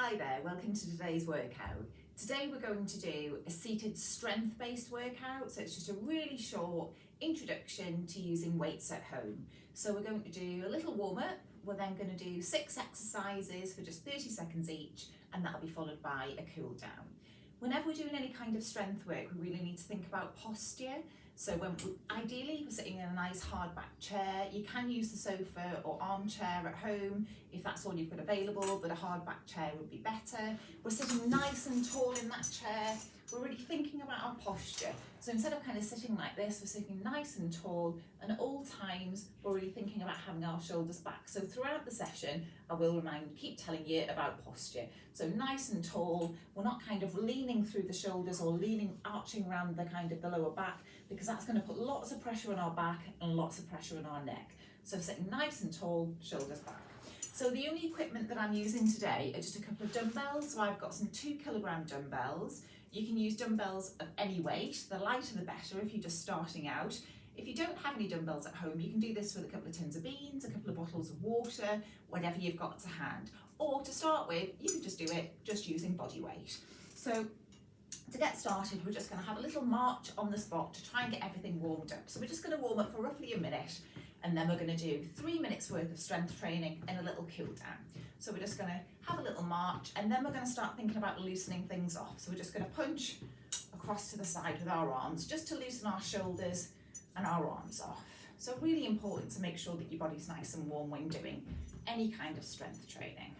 Hi there, welcome to today's workout. Today we're going to do a seated strength-based workout, so it's just a really short introduction to using weights at home. So we're going to do a little warm-up, we're then going to do 6 exercises for just 30 seconds each, and that'll be followed by a cool down. Whenever we're doing any kind of strength work, we really need to think about posture. So ideally we're sitting in a nice hard back chair. You can use the sofa or armchair at home if that's all you've got available, but a hard back chair would be better. We're sitting nice and tall in that chair. We're really thinking about our posture. So instead of kind of sitting like this, we're sitting nice and tall, and at all times we're really thinking about having our shoulders back. So throughout the session, I will keep telling you about posture. So nice and tall, we're not kind of leaning through the shoulders or arching around the lower back, because that's going to put lots of pressure on our back and lots of pressure on our neck. So sitting nice and tall, shoulders back. So the only equipment that I'm using today are just a couple of dumbbells. So I've got some 2 kilogram dumbbells. You can use dumbbells of any weight. The lighter the better if you're just starting out. If you don't have any dumbbells at home, you can do this with a couple of tins of beans, a couple of bottles of water, whatever you've got to hand. Or to start with, you can just do it just using body weight. So to get started, we're just going to have a little march on the spot to try and get everything warmed up. So we're just going to warm up for roughly a minute, and then we're going to do 3 minutes worth of strength training and a little cool down. So we're just going to have a little march, and then we're going to start thinking about loosening things off. So we're just going to punch across to the side with our arms, just to loosen our shoulders and our arms off. So really important to make sure that your body's nice and warm when doing any kind of strength training.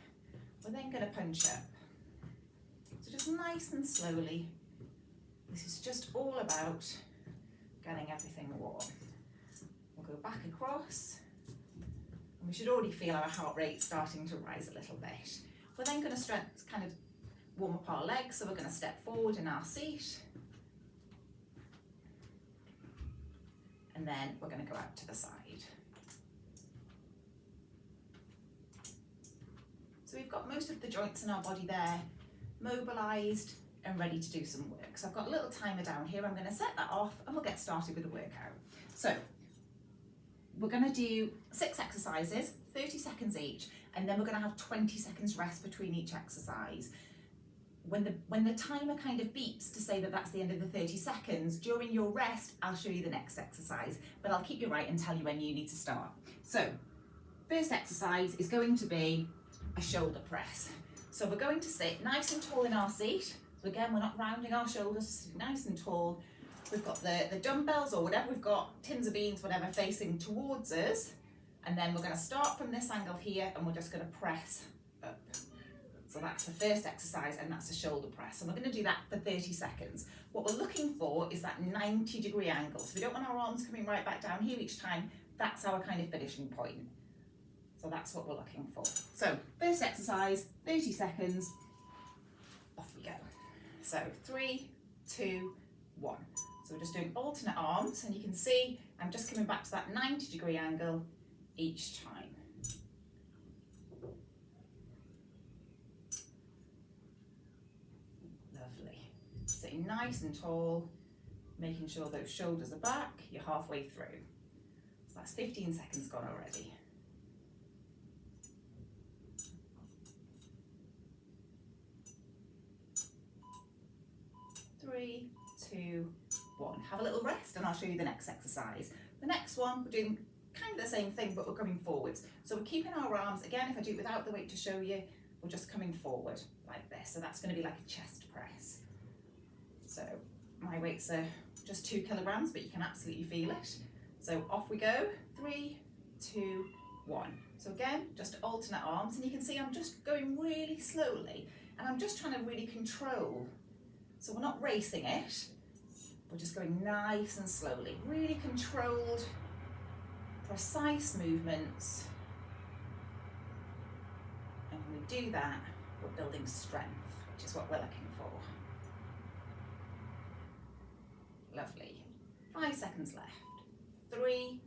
We're then going to punch up. So just nice and slowly. This is just all about getting everything warm. We'll go back across, and we should already feel our heart rate starting to rise a little bit. We're then going to kind of warm up our legs, so we're going to step forward in our seat, and then we're going to go out to the side. So we've got most of the joints in our body there mobilised and ready to do some work. So I've got a little timer down here. I'm going to set that off and we'll get started with the workout. So we're going to do 6 exercises, 30 seconds each, and then we're going to have 20 seconds rest between each exercise. When the timer kind of beeps to say that that's the end of the 30 seconds, during your rest, I'll show you the next exercise, but I'll keep you right and tell you when you need to start. So first exercise is going to be a shoulder press. So we're going to sit nice and tall in our seat. So again, we're not rounding our shoulders, nice and tall. We've got the dumbbells or whatever we've got, tins of beans, whatever, facing towards us. And then we're going to start from this angle here, and we're just going to press up. So that's the first exercise, and that's a shoulder press. And we're going to do that for 30 seconds. What we're looking for is that 90-degree angle. So we don't want our arms coming right back down here each time. That's our kind of finishing point. So that's what we're looking for. So first exercise, 30 seconds, off we go. So 3, 2, 1. So we're just doing alternate arms, and you can see I'm just coming back to that 90-degree angle each time. Lovely. Sitting nice and tall, making sure those shoulders are back. You're halfway through. So that's 15 seconds gone already. 3, 2, 1. Have a little rest, and I'll show you the next exercise. The next one, we're doing kind of the same thing, but we're coming forwards. So we're keeping our arms, again, if I do it without the weight to show you, we're just coming forward like this. So that's going to be like a chest press. So my weights are just 2 kilograms, but you can absolutely feel it. So off we go. 3, 2, 1. So again, just alternate arms, and you can see I'm just going really slowly, and I'm just trying to really control. So we're not racing it, we're just going nice and slowly, really controlled, precise movements. And when we do that, we're building strength, which is what we're looking for. Lovely. 5 seconds left. 3,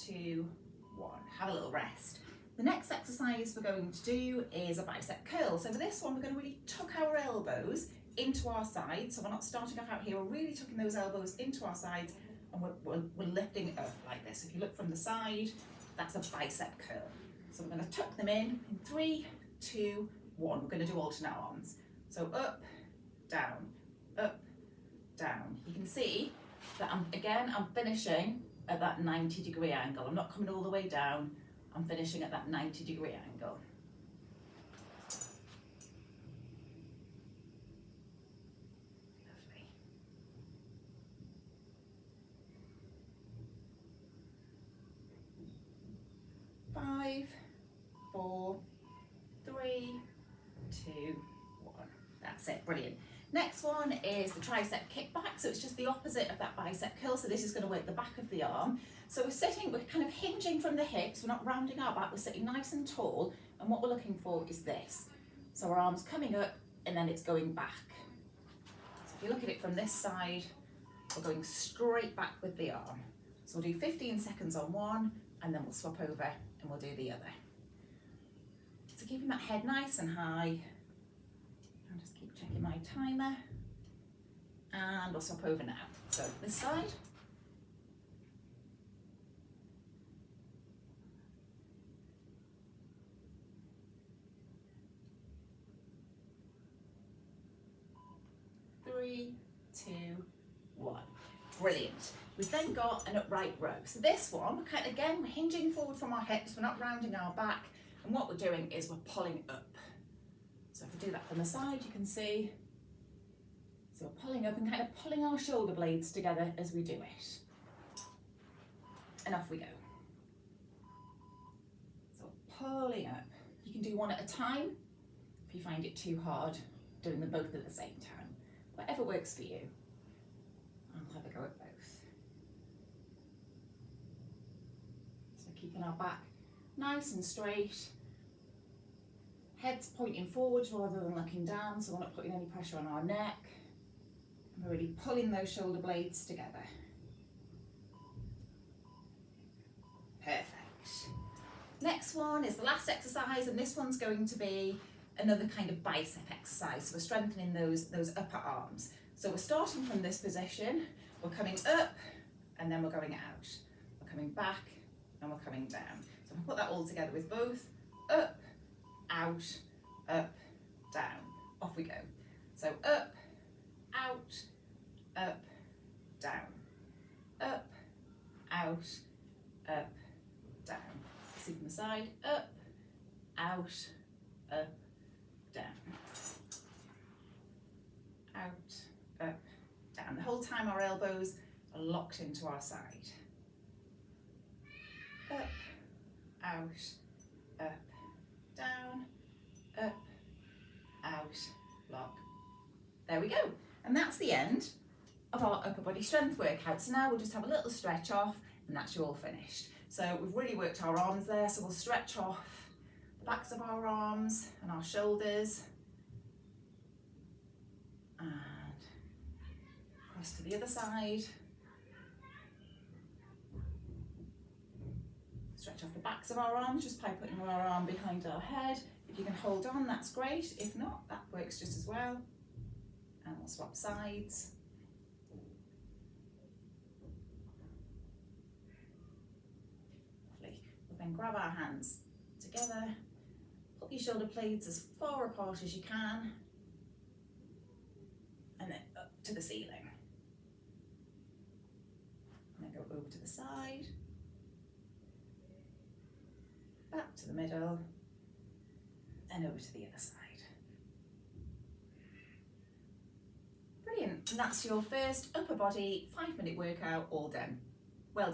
2, 1. Have a little rest. The next exercise we're going to do is a bicep curl. So for this one, we're going to really tuck our elbows into our sides. So we're not starting off out here, we're really tucking those elbows into our sides, and we're lifting up like this. If you look from the side, that's a bicep curl. So we're going to tuck them in 3, 2, 1. We're going to do alternate arms. So up, down, up, down. You can see that I'm finishing at that 90-degree angle. I'm not coming all the way down, I'm finishing at that 90-degree angle. Lovely. 5, 4, 3, 2, 1. That's it, brilliant. Next one is the tricep kickback. So it's just the opposite of that bicep curl. So this is going to work the back of the arm. So we're kind of hinging from the hips. We're not rounding our back. We're sitting nice and tall. And what we're looking for is this. So our arm's coming up and then it's going back. So if you look at it from this side, we're going straight back with the arm. So we'll do 15 seconds on one and then we'll swap over and we'll do the other. So keeping that head nice and high. I'll just keep checking my timer and we'll swap over now. So this side. Three, 2, 1. Brilliant. We've then got an upright row. So this one, we're hinging forward from our hips, we're not rounding our back, and what we're doing is we're pulling up. So if we do that from the side, you can see, so we're pulling up and kind of pulling our shoulder blades together as we do it. And off we go. So pulling up. You can do one at a time if you find it too hard doing them both at the same time. Whatever works for you. I'll have a go at both. So keeping our back nice and straight. Head's pointing forwards rather than looking down, so we're not putting any pressure on our neck. And we're really pulling those shoulder blades together. Perfect. Next one is the last exercise, and this one's going to be another kind of bicep exercise. So we're strengthening those upper arms. So we're starting from this position, we're coming up, and then we're going out. We're coming back, and we're coming down. So we'll put that all together with both. Up, out, up, down. Off we go. So up, out, up, down. Up, out, up, down. See from the side. Up, out, up, down. Out, up, down. The whole time our elbows are locked into our side. Up, out, up, down, up, out, lock. There we go. And that's the end of our upper body strength workout. So now we'll just have a little stretch off and that's you all finished. So we've really worked our arms there, so we'll stretch off the backs of our arms and our shoulders. And across to the other side. Stretch off the backs of our arms just by putting our arm behind our head. If you can hold on, that's great. If not, that works just as well. And we'll swap sides. Lovely. We'll then grab our hands together. Put your shoulder blades as far apart as you can. And then up to the ceiling. And then go over to the side. Back to the middle. And over to the other side. Brilliant. And that's your first upper body 5-minute workout all done. Well done.